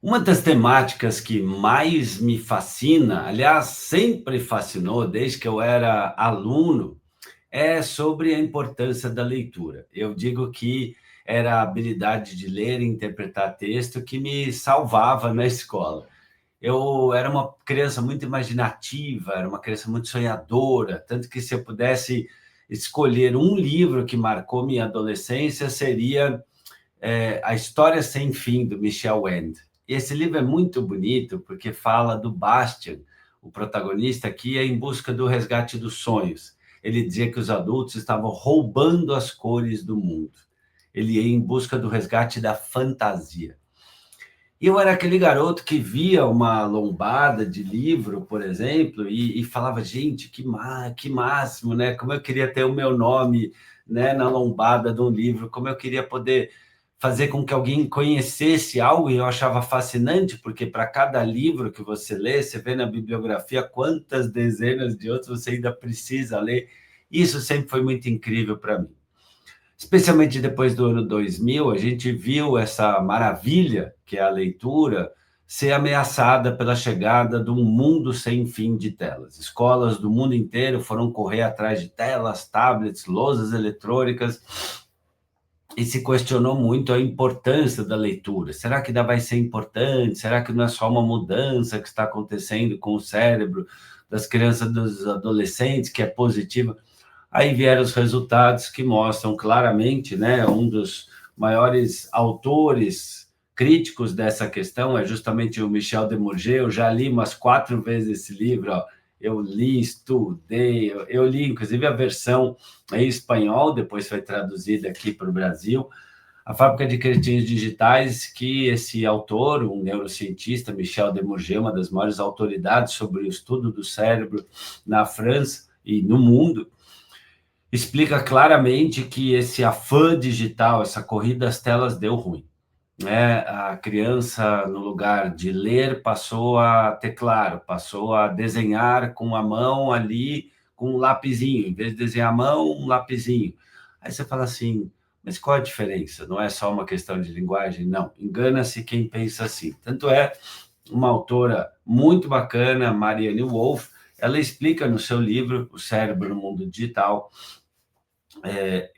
Uma das temáticas que mais me fascina, aliás, sempre fascinou desde que eu era aluno, é sobre a importância da leitura. Eu digo que era a habilidade de ler e interpretar texto que me salvava na escola. Eu era uma criança muito imaginativa, era uma criança muito sonhadora, tanto que se eu pudesse escolher um livro que marcou minha adolescência, seria A História Sem Fim, do Michel Ende. E esse livro é muito bonito porque fala do Bastian, o protagonista, que ia em busca do resgate dos sonhos. Ele dizia que os adultos estavam roubando as cores do mundo. Ele ia em busca do resgate da fantasia. E eu era aquele garoto que via uma lombada de livro, por exemplo, e falava, gente, que máximo, né? Como eu queria ter o meu nome, né, na lombada de um livro, como eu queria poder fazer com que alguém conhecesse algo, e eu achava fascinante, porque para cada livro que você lê, você vê na bibliografia quantas dezenas de outros você ainda precisa ler. Isso sempre foi muito incrível para mim. Especialmente depois do ano 2000, a gente viu essa maravilha, que é a leitura, ser ameaçada pela chegada de um mundo sem fim de telas. Escolas do mundo inteiro foram correr atrás de telas, tablets, lousas eletrônicas, e se questionou muito a importância da leitura. Será que ainda vai ser importante? Será que não é só uma mudança que está acontecendo com o cérebro das crianças e dos adolescentes, que é positiva? Aí vieram os resultados que mostram claramente, né, um dos maiores autores críticos dessa questão é justamente o Michel Demourget. Eu já li umas 4 vezes esse livro, ó. Eu li, estudei, eu li inclusive a versão em espanhol, depois foi traduzida aqui para o Brasil, A Fábrica de Cretinos Digitais, que esse autor, um neurocientista, Michel Demourget, uma das maiores autoridades sobre o estudo do cérebro na França e no mundo, explica claramente que esse afã digital, essa corrida às telas deu ruim, né? A criança, no lugar de ler, passou a teclar, passou a desenhar com a mão ali, com um lapisinho, em vez de desenhar a mão, um lapisinho. Aí você fala assim, mas qual a diferença? Não é só uma questão de linguagem? Não, engana-se quem pensa assim. Tanto é, uma autora muito bacana, Marianne Wolf, ela explica no seu livro, O Cérebro no Mundo Digital,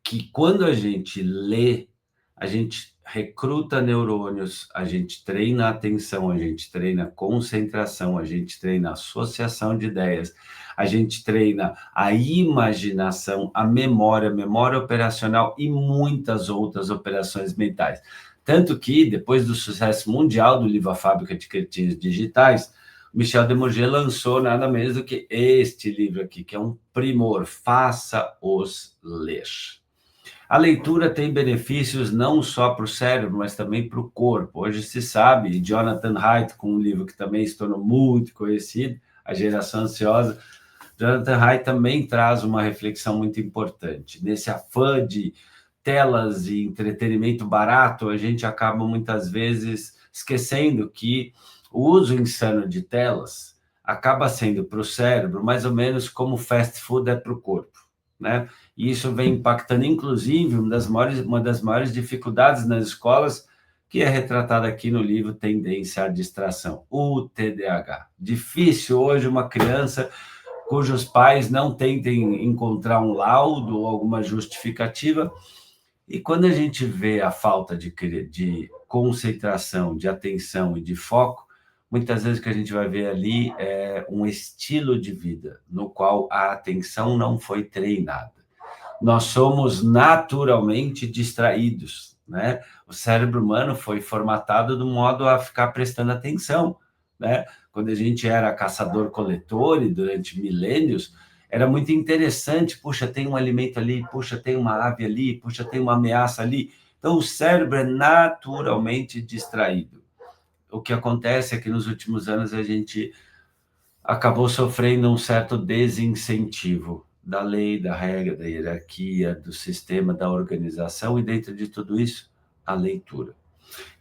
que quando a gente lê, a gente recruta neurônios, a gente treina a atenção, a gente treina a concentração, a gente treina a associação de ideias, a gente treina a imaginação, a memória operacional e muitas outras operações mentais. Tanto que, depois do sucesso mundial do livro A Fábrica de Cretinos Digitais, Michel Demourget lançou nada menos do que este livro aqui, que é um primor, Faça-os ler. A leitura tem benefícios não só para o cérebro, mas também para o corpo. Hoje se sabe, e Jonathan Haidt, com um livro que também se tornou muito conhecido, A Geração Ansiosa, Jonathan Haidt também traz uma reflexão muito importante. Nesse afã de telas e entretenimento barato, a gente acaba muitas vezes esquecendo que o uso insano de telas acaba sendo para o cérebro mais ou menos como fast food é para o corpo, né? E isso vem impactando, inclusive, uma das maiores dificuldades nas escolas, que é retratada aqui no livro Tendência à Distração, o TDAH. Difícil hoje uma criança cujos pais não tentem encontrar um laudo ou alguma justificativa. E quando a gente vê a falta de concentração, de atenção e de foco, muitas vezes o que a gente vai ver ali é um estilo de vida no qual a atenção não foi treinada. Nós somos naturalmente distraídos, né? O cérebro humano foi formatado de modo a ficar prestando atenção, né? Quando a gente era caçador-coletor e durante milênios, era muito interessante, puxa, tem um alimento ali, puxa, tem uma ave ali, puxa, tem uma ameaça ali. Então, o cérebro é naturalmente distraído. O que acontece é que nos últimos anos a gente acabou sofrendo um certo desincentivo da lei, da regra, da hierarquia, do sistema, da organização, e dentro de tudo isso, a leitura.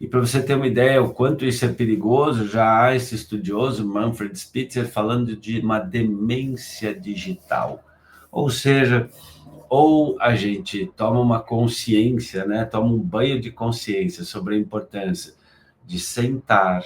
E para você ter uma ideia o quanto isso é perigoso, já há esse estudioso, Manfred Spitzer, falando de uma demência digital. Ou seja, ou a gente toma uma consciência, né? Toma um banho de consciência sobre a importância de sentar,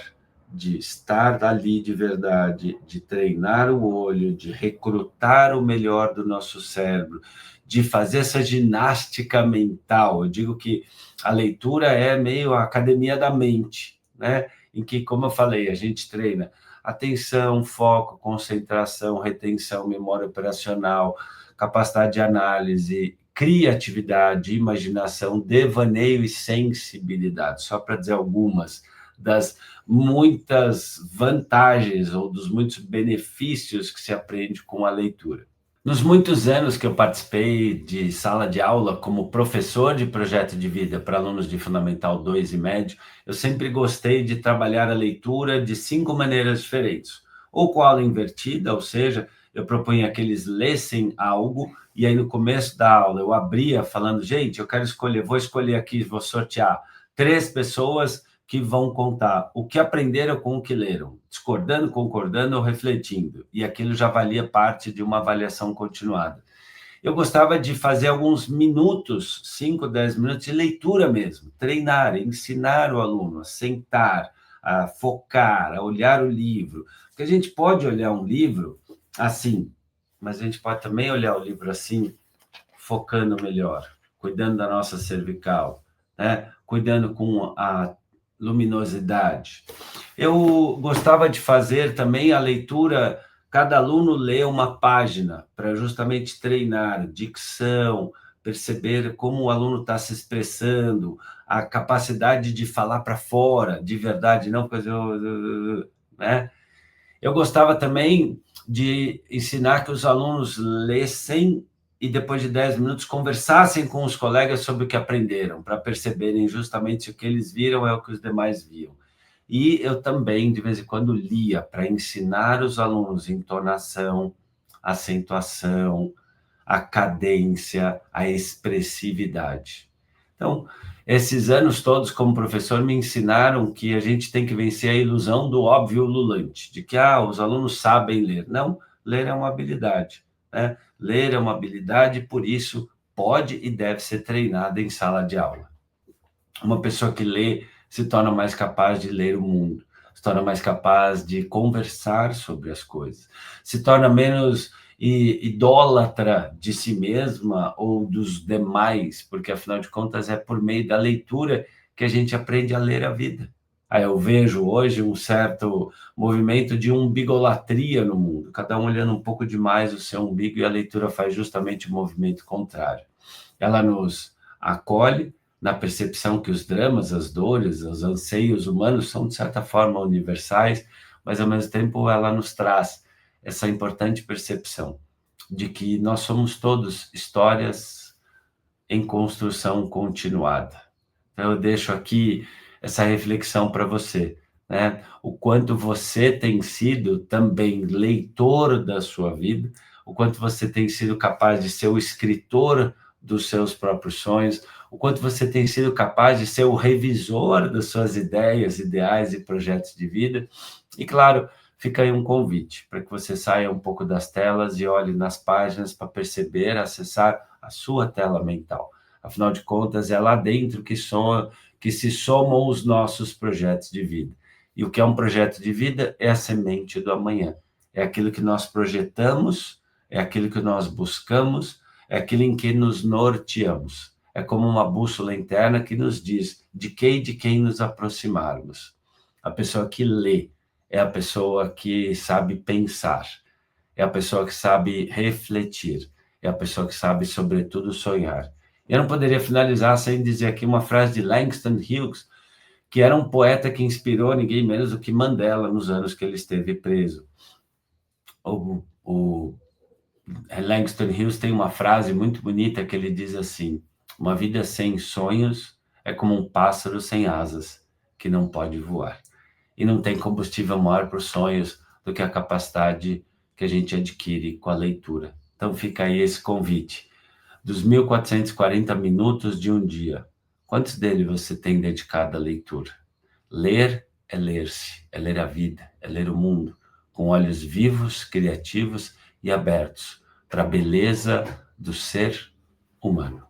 de estar ali de verdade, de treinar o olho, de recrutar o melhor do nosso cérebro, de fazer essa ginástica mental. Eu digo que a leitura é meio a academia da mente, né? Em que, como eu falei, a gente treina atenção, foco, concentração, retenção, memória operacional, capacidade de análise, criatividade, imaginação, devaneio e sensibilidade, só para dizer algumas das muitas vantagens ou dos muitos benefícios que se aprende com a leitura. Nos muitos anos que eu participei de sala de aula como professor de projeto de vida para alunos de Fundamental 2 e médio, eu sempre gostei de trabalhar a leitura de 5 maneiras diferentes. Ou com a aula invertida, ou seja, eu propunha que eles lessem algo e aí no começo da aula eu abria falando, gente, eu quero escolher, vou escolher aqui, vou sortear 3 pessoas que vão contar o que aprenderam com o que leram, discordando, concordando ou refletindo, e aquilo já valia parte de uma avaliação continuada. Eu gostava de fazer alguns minutos, 5, 10 minutos de leitura mesmo, treinar, ensinar o aluno a sentar, a focar, a olhar o livro, porque a gente pode olhar um livro assim, mas a gente pode também olhar o livro assim, focando melhor, cuidando da nossa cervical, né? Cuidando com a luminosidade. Eu gostava de fazer também a leitura, cada aluno lê uma página para justamente treinar dicção, perceber como o aluno está se expressando, a capacidade de falar para fora, de verdade, não fazer, né? Eu gostava também de ensinar que os alunos lessem e depois de 10 minutos conversassem com os colegas sobre o que aprenderam, para perceberem justamente se o que eles viram é o que os demais viam. E eu também, de vez em quando, lia para ensinar os alunos entonação, acentuação, a cadência, a expressividade. Então, esses anos todos como professor me ensinaram que a gente tem que vencer a ilusão do óbvio ululante, de que os alunos sabem ler. Não, ler é uma habilidade, né? Ler é uma habilidade, por isso pode e deve ser treinada em sala de aula. Uma pessoa que lê se torna mais capaz de ler o mundo, se torna mais capaz de conversar sobre as coisas, se torna menos idólatra de si mesma ou dos demais, porque afinal de contas é por meio da leitura que a gente aprende a ler a vida. Aí eu vejo hoje um certo movimento de umbigolatria no mundo, cada um olhando um pouco demais o seu umbigo, e a leitura faz justamente o movimento contrário. Ela nos acolhe na percepção que os dramas, as dores, os anseios humanos são, de certa forma, universais, mas, ao mesmo tempo, ela nos traz essa importante percepção de que nós somos todos histórias em construção continuada. Então, eu deixo aqui essa reflexão para você, né? O quanto você tem sido também leitor da sua vida, o quanto você tem sido capaz de ser o escritor dos seus próprios sonhos, o quanto você tem sido capaz de ser o revisor das suas ideias, ideais e projetos de vida. E, claro, fica aí um convite para que você saia um pouco das telas e olhe nas páginas para perceber, acessar a sua tela mental. Afinal de contas, é lá dentro que se somam os nossos projetos de vida. E o que é um projeto de vida é a semente do amanhã. É aquilo que nós projetamos, é aquilo que nós buscamos, é aquilo em que nos norteamos. É como uma bússola interna que nos diz de que e de quem nos aproximarmos. A pessoa que lê é a pessoa que sabe pensar, é a pessoa que sabe refletir, é a pessoa que sabe, sobretudo, sonhar. Eu não poderia finalizar sem dizer aqui uma frase de Langston Hughes, que era um poeta que inspirou ninguém menos do que Mandela nos anos que ele esteve preso. O Langston Hughes tem uma frase muito bonita que ele diz assim: uma vida sem sonhos é como um pássaro sem asas, que não pode voar. E não tem combustível maior para os sonhos do que a capacidade que a gente adquire com a leitura. Então fica aí esse convite. Dos 1.440 minutos de um dia, quantos deles você tem dedicado à leitura? Ler é ler-se, é ler a vida, é ler o mundo, com olhos vivos, criativos e abertos para a beleza do ser humano.